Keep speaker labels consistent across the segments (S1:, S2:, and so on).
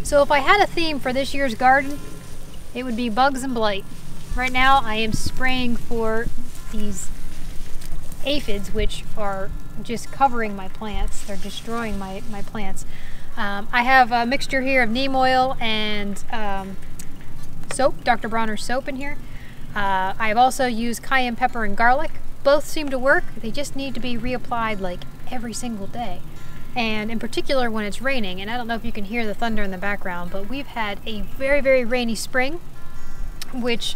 S1: So if I had a theme for this year's garden, it would be bugs and blight. Right now I am spraying for these aphids, which are just covering my plants. They're destroying my plants. I have a mixture here of neem oil and soap, Dr. Bronner's soap in here. I've also used cayenne pepper and garlic. Both seem to work. They just need to be reapplied like every single day. And in particular when it's raining, and I don't know if you can hear the thunder in the background, but we've had a very, very rainy spring, which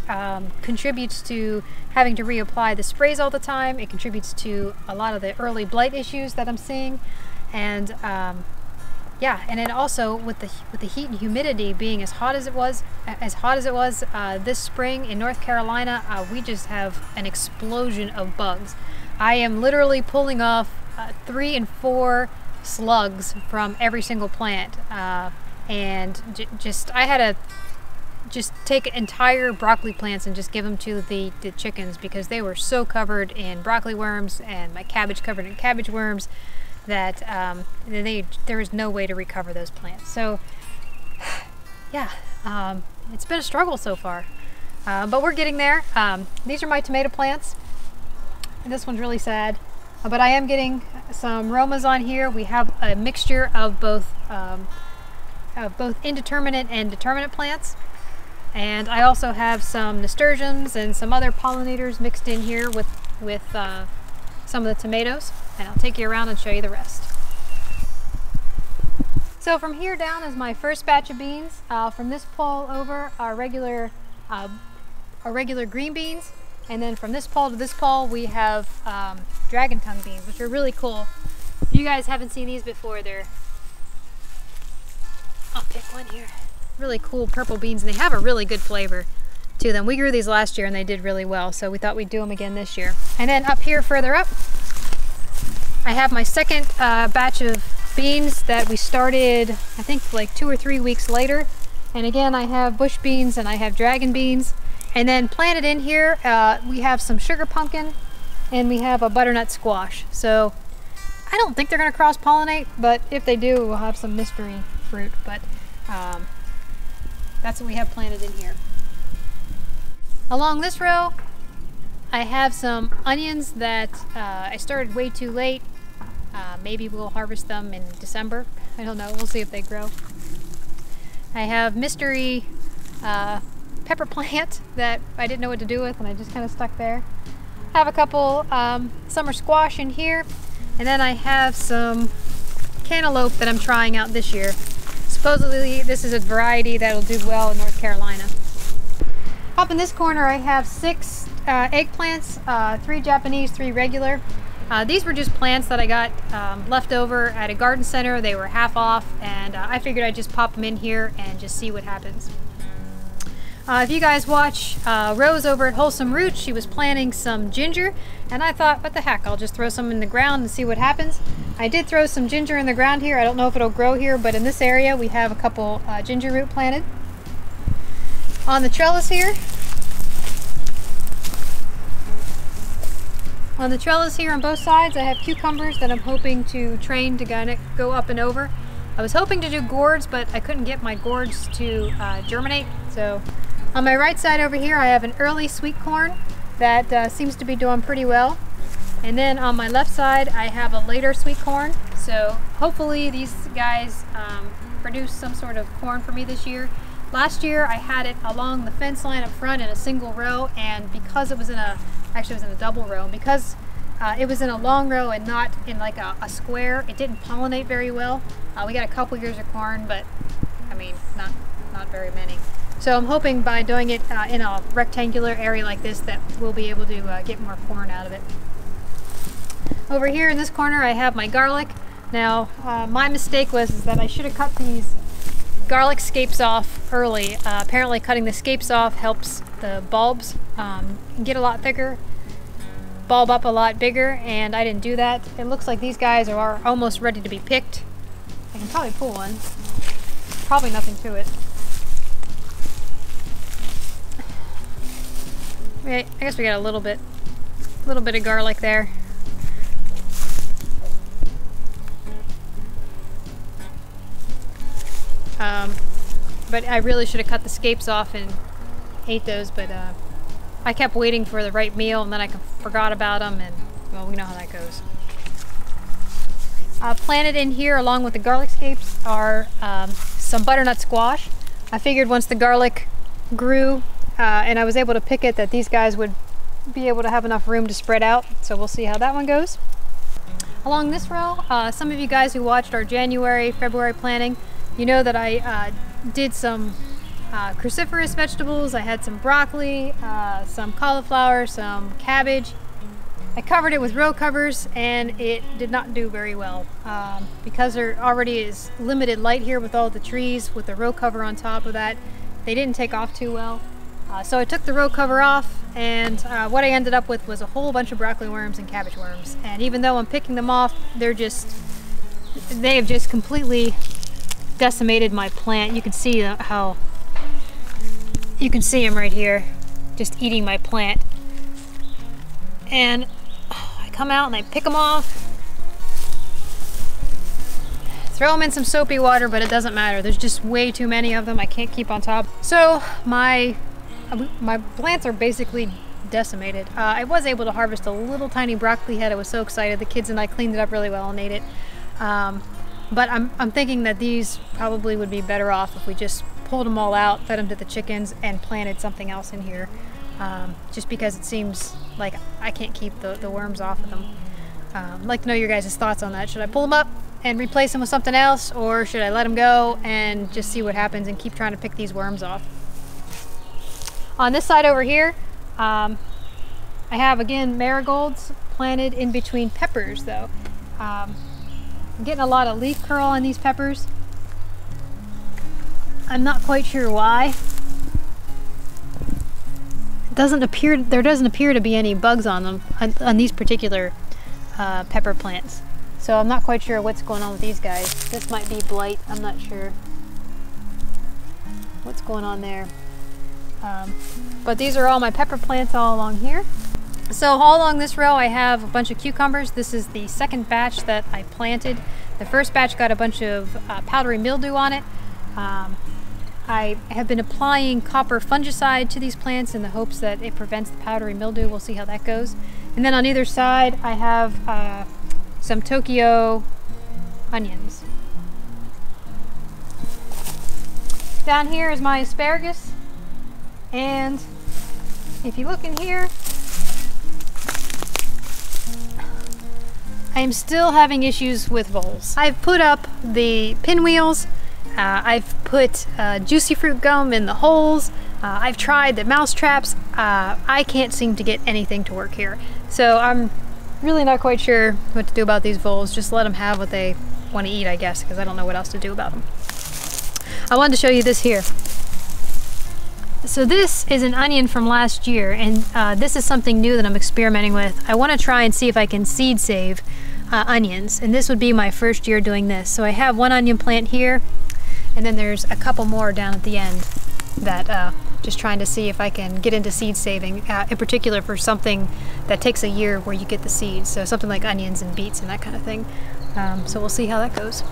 S1: contributes to having to reapply the sprays all the time. It contributes to a lot of the early blight issues that I'm seeing. And yeah, and then also with the heat and humidity being as hot as it was this spring in North Carolina, we just have an explosion of bugs. I am literally pulling off 3 and 4 slugs from every single plant, and I had to just take entire broccoli plants and just give them to the chickens because they were so covered in broccoli worms and my cabbage covered in cabbage worms that there was no way to recover those plants. So yeah, it's been a struggle so far, but we're getting there. These are my tomato plants, and this one's really sad, but I am getting some Romas on here. We have a mixture of both indeterminate and determinate plants. And I also have some nasturtiums and some other pollinators mixed in here with some of the tomatoes. And I'll take you around and show you the rest. So from here down is my first batch of beans. From this pole over are regular green beans. And then from this pole to this pole we have dragon tongue beans, which are really cool. If you guys haven't seen these before, I'll pick one here. Really cool purple beans, and they have a really good flavor to them. We grew these last year and they did really well, so we thought we'd do them again this year. And then up here further up, I have my second batch of beans that we started, I think like 2 or 3 weeks later. And again, I have bush beans and I have dragon beans. And then planted in here, we have some sugar pumpkin and we have a butternut squash. So I don't think they're gonna cross-pollinate, but if they do, we'll have some mystery fruit. But that's what we have planted in here. Along this row, I have some onions that I started way too late. Maybe we'll harvest them in December. I don't know, we'll see if they grow. I have mystery pepper plant that I didn't know what to do with and I just kind of stuck there. I have a couple summer squash in here, and then I have some cantaloupe that I'm trying out this year. Supposedly this is a variety that'll do well in North Carolina. Up in this corner I have 6 eggplants, 3 Japanese, 3 regular. These were just plants that I got left over at a garden center. They were half off, and I figured I'd just pop them in here and just see what happens. If you guys watch Rose over at Wholesome Roots, she was planting some ginger, and I thought, what the heck, I'll just throw some in the ground and see what happens. I did throw some ginger in the ground here. I don't know if it'll grow here, but in this area we have a couple ginger root planted. On the trellis here, on both sides, I have cucumbers that I'm hoping to train to go up and over. I was hoping to do gourds, but I couldn't get my gourds to germinate. So on my right side over here, I have an early sweet corn that seems to be doing pretty well. And then on my left side, I have a later sweet corn. So hopefully these guys produce some sort of corn for me this year. Last year I had it along the fence line up front in a single row, and because it was in a, actually it was in a double row, because it was in a long row and not in like a square, it didn't pollinate very well. We got a couple years of corn, but I mean, not very many. So I'm hoping by doing it in a rectangular area like this that we'll be able to get more corn out of it. Over here in this corner I have my garlic. Now my mistake was that I should have cut these garlic scapes off early. Apparently cutting the scapes off helps the bulbs get a lot thicker, bulb up a lot bigger, and I didn't do that. It looks like these guys are almost ready to be picked. I can probably pull one. Probably nothing to it. I guess we got a little bit of garlic there. but I really should have cut the scapes off and ate those, but I kept waiting for the right meal and then I forgot about them, and well, we know how that goes. Planted in here along with the garlic scapes are some butternut squash. I figured once the garlic grew and I was able to pick it, that these guys would be able to have enough room to spread out, so we'll see how that one goes. Along this row, some of you guys who watched our January, February planting, you know that I did some cruciferous vegetables. I had some broccoli, some cauliflower, some cabbage. I covered it with row covers and it did not do very well. Because there already is limited light here with all the trees, with the row cover on top of that, they didn't take off too well. So I took the row cover off, and what I ended up with was a whole bunch of broccoli worms and cabbage worms. And even though I'm picking them off, they have just completely decimated my plant. You can see how, you can see them right here, just eating my plant. And I come out and I pick them off, throw them in some soapy water, but it doesn't matter. There's just way too many of them. I can't keep on top. So my plants are basically decimated. I was able to harvest a little tiny broccoli head. I was so excited. The kids and I cleaned it up really well and ate it. But I'm thinking that these probably would be better off if we just pulled them all out, fed them to the chickens, and planted something else in here. Just because it seems like I can't keep the worms off of them. I'd like to know your guys' thoughts on that. Should I pull them up and replace them with something else, or should I let them go and just see what happens and keep trying to pick these worms off? On this side over here, I have, again, marigolds planted in between peppers, though. I'm getting a lot of leaf curl on these peppers. I'm not quite sure why. There doesn't appear to be any bugs on them, on these particular pepper plants. So I'm not quite sure what's going on with these guys. This might be blight, I'm not sure what's going on there. But these are all my pepper plants all along here. So all along this row I have a bunch of cucumbers. This is the second batch that I planted. The first batch got a bunch of powdery mildew on it. I have been applying copper fungicide to these plants in the hopes that it prevents the powdery mildew. We'll see how that goes. And then on either side I have some Tokyo onions. Down here is my asparagus. And if you look in here, I am still having issues with voles. I've put up the pinwheels, I've put juicy fruit gum in the holes, I've tried the mouse traps. I can't seem to get anything to work here. So I'm really not quite sure what to do about these voles. Just let them have what they want to eat, I guess, because I don't know what else to do about them. I wanted to show you this here. So this is an onion from last year, and this is something new that I'm experimenting with. I want to try and see if I can seed save onions, and this would be my first year doing this. So I have one onion plant here, and then there's a couple more down at the end that just trying to see if I can get into seed saving, in particular for something that takes a year where you get the seeds. So something like onions and beets and that kind of thing. So we'll see how that goes.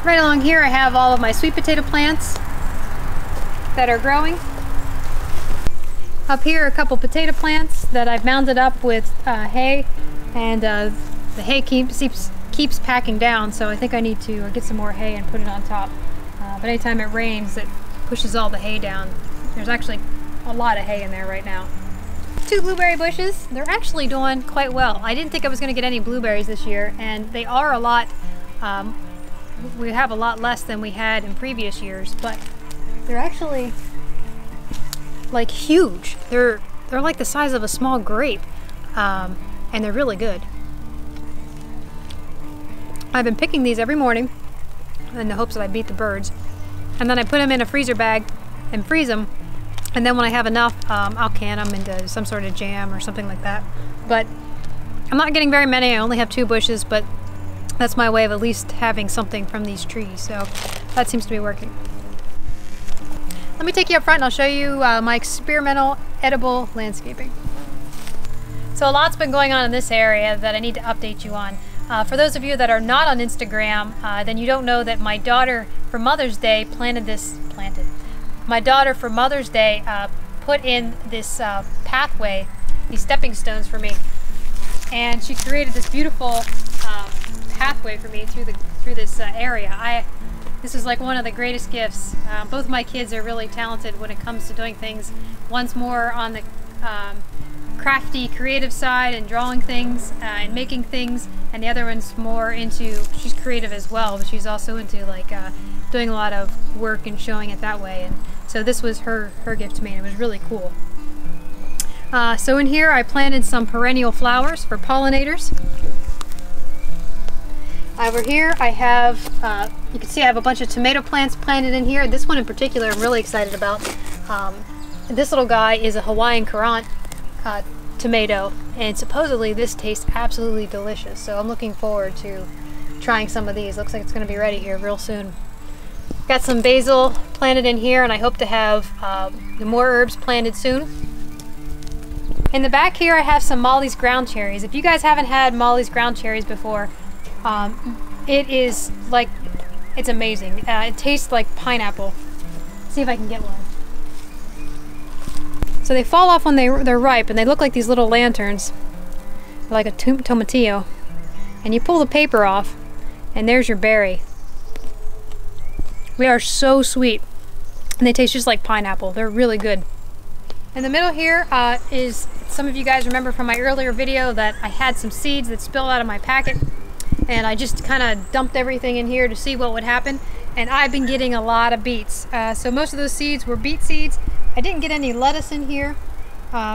S1: Right along here I have all of my sweet potato plants that are growing. Up here, a couple potato plants that I've mounded up with hay, and the hay keeps packing down, so I think I need to get some more hay and put it on top. But anytime it rains, it pushes all the hay down. There's actually a lot of hay in there right now. 2 blueberry bushes. They're actually doing quite well. I didn't think I was going to get any blueberries this year, and they are a lot, we have a lot less than we had in previous years, but they're actually like huge. They're like the size of a small grape, and they're really good. I've been picking these every morning in the hopes that I beat the birds, and then I put them in a freezer bag and freeze them, and then when I have enough, I'll can them into some sort of jam or something like that. But I'm not getting very many. I only have 2 bushes, but that's my way of at least having something from these trees, so that seems to be working. Let me take you up front and I'll show you my experimental edible landscaping. So a lot's been going on in this area that I need to update you on. For those of you that are not on Instagram, then you don't know that my daughter for Mother's Day My daughter for Mother's Day put in this pathway, these stepping stones for me, and she created this beautiful pathway for me through this area. This is like one of the greatest gifts. Both my kids are really talented when it comes to doing things. One's more on the crafty, creative side and drawing things and making things, and the other one's more into, she's creative as well, but she's also into like doing a lot of work and showing it that way. And so this was her gift to me, and it was really cool. So in here I planted some perennial flowers for pollinators. Over here I have, you can see I have a bunch of tomato plants planted in here. This one in particular I'm really excited about. This little guy is a Hawaiian currant tomato, and supposedly this tastes absolutely delicious. So I'm looking forward to trying some of these. Looks like it's going to be ready here real soon. Got some basil planted in here, and I hope to have more herbs planted soon. In the back here I have some Mollies ground cherries. If you guys haven't had Mollies ground cherries before, it is like, it's amazing. It tastes like pineapple. Let's see if I can get one. So they fall off when they're ripe, and they look like these little lanterns, like a tomatillo. And you pull the paper off, and there's your berry. They are so sweet, and they taste just like pineapple. They're really good. In the middle here is, some of you guys remember from my earlier video that I had some seeds that spilled out of my packet, and I just kind of dumped everything in here to see what would happen, and I've been getting a lot of beets. So most of those seeds were beet seeds. I didn't get any lettuce in here,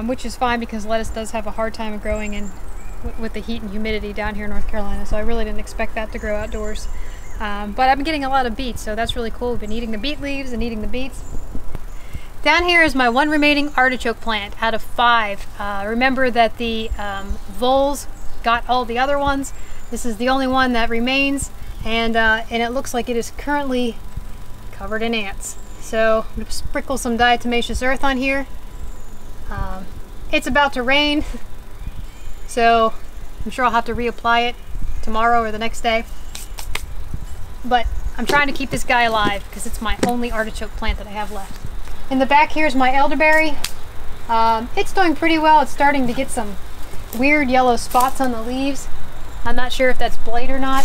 S1: which is fine because lettuce does have a hard time growing with the heat and humidity down here in North Carolina, so I really didn't expect that to grow outdoors. But I've been getting a lot of beets, so that's really cool. I've been eating the beet leaves and eating the beets. Down here is my one remaining artichoke plant out of 5. Remember that the voles got all the other ones. This is the only one that remains, and it looks like it is currently covered in ants. So I'm going to sprinkle some diatomaceous earth on here. It's about to rain, so I'm sure I'll have to reapply it tomorrow or the next day. But I'm trying to keep this guy alive because it's my only artichoke plant that I have left. In the back here is my elderberry. It's doing pretty well. It's starting to get some weird yellow spots on the leaves. I'm not sure if that's blight or not.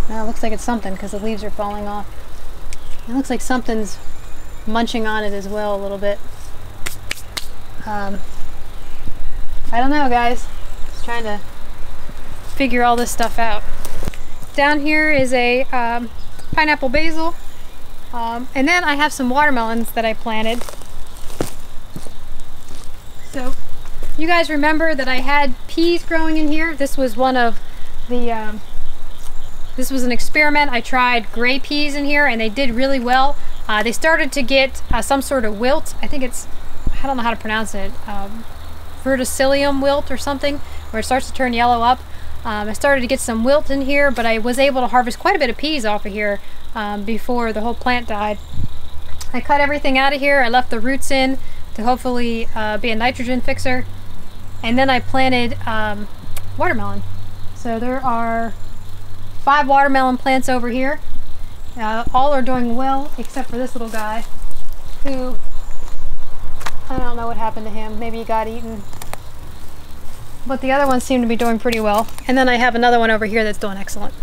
S1: Well, it looks like it's something because the leaves are falling off. It looks like something's munching on it as well a little bit. I don't know, guys. Just trying to figure all this stuff out. Down here is a pineapple basil, and then I have some watermelons that I planted. So you guys remember that I had peas growing in here. This was one of the this was an experiment. I tried gray peas in here, and they did really well. They started to get some sort of wilt. I think it's, I don't know how to pronounce it, verticillium wilt or something, where it starts to turn yellow up. I started to get some wilt in here, but I was able to harvest quite a bit of peas off of here before the whole plant died. I cut everything out of here. I left the roots in to hopefully be a nitrogen fixer. And then I planted watermelon. So there are 5 watermelon plants over here. All are doing well except for this little guy who, I don't know what happened to him. Maybe he got eaten. But the other ones seem to be doing pretty well. And then I have another one over here that's doing excellent.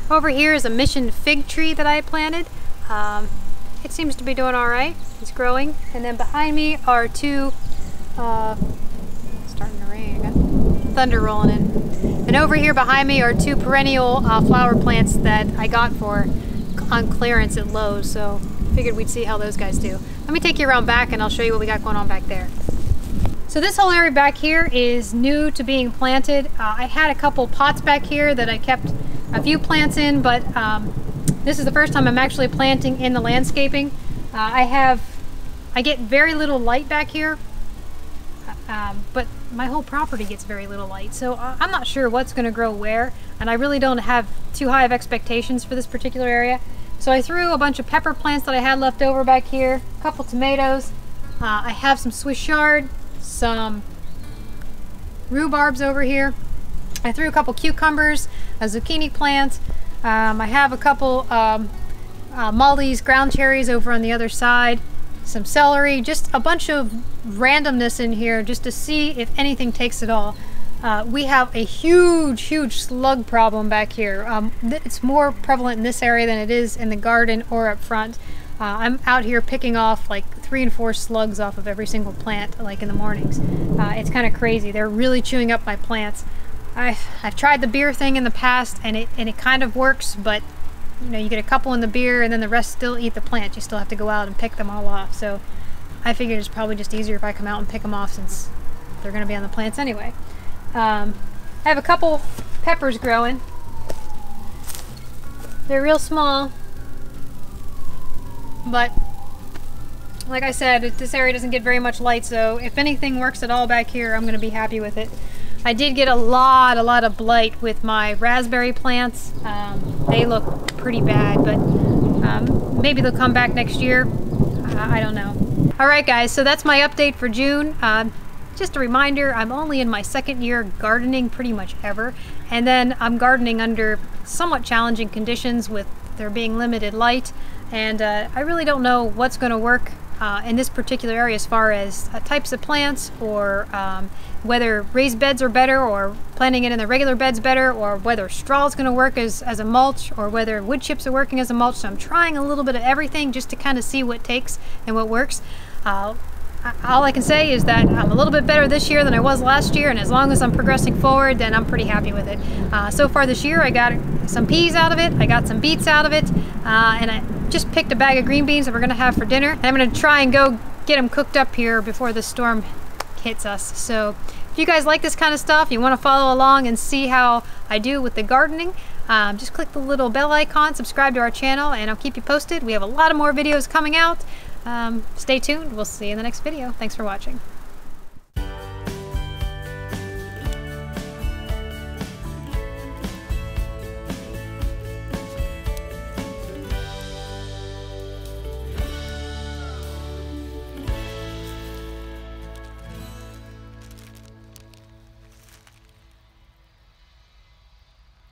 S1: Over here is a mission fig tree that I planted. It seems to be doing all right. It's growing. And then behind me are 2, it's starting to rain, I got thunder rolling in. And over here behind me are 2 perennial flower plants that I got on clearance at Lowe's. So figured we'd see how those guys do. Let me take you around back and I'll show you what we got going on back there. So this whole area back here is new to being planted. I had a couple pots back here that I kept a few plants in, but this is the first time I'm actually planting in the landscaping. I get very little light back here, but my whole property gets very little light. So I'm not sure what's gonna grow where, and I really don't have too high of expectations for this particular area. So I threw a bunch of pepper plants that I had left over back here, a couple tomatoes. I have some Swiss chard, some rhubarbs over here. I threw a couple cucumbers, a zucchini plant. I have a couple Mollies ground cherries over on the other side, some celery, just a bunch of randomness in here just to see if anything takes it all. We have a huge slug problem back here. It's more prevalent in this area than it is in the garden or up front. I'm out here picking off like 3 and 4 slugs off of every single plant, like in the mornings. It's kind of crazy. They're really chewing up my plants. I've tried the beer thing in the past, and it kind of works, but you know, you get a couple in the beer and then the rest still eat the plant. You still have to go out and pick them all off. So I figured it's probably just easier if I come out and pick them off, since they're going to be on the plants anyway. I have a couple peppers growing. They're real small, but like I said, this area doesn't get very much light, so if anything works at all back here, I'm going to be happy with it. I did get a lot of blight with my raspberry plants. They look pretty bad, but maybe they'll come back next year. I don't know. Alright guys, so that's my update for June. Just a reminder, I'm only in my 2nd year gardening pretty much ever, and then I'm gardening under somewhat challenging conditions with there being limited light, and I really don't know what's going to work in this particular area as far as types of plants, or whether raised beds are better, or planting it in the regular beds better, or whether straw is going to work as a mulch, or whether wood chips are working as a mulch. So I'm trying a little bit of everything just to kind of see what takes and what works. All I can say is that I'm a little bit better this year than I was last year, and as long as I'm progressing forward, then I'm pretty happy with it. So far this year, I got some peas out of it, I got some beets out of it, and I just picked a bag of green beans that we're going to have for dinner. And I'm going to try and go get them cooked up here before the storm hits us. So if you guys like this kind of stuff, you want to follow along and see how I do with the gardening, just click the little bell icon, subscribe to our channel, and I'll keep you posted. We have a lot of more videos coming out. Stay tuned. We'll see you in the next video. Thanks for watching.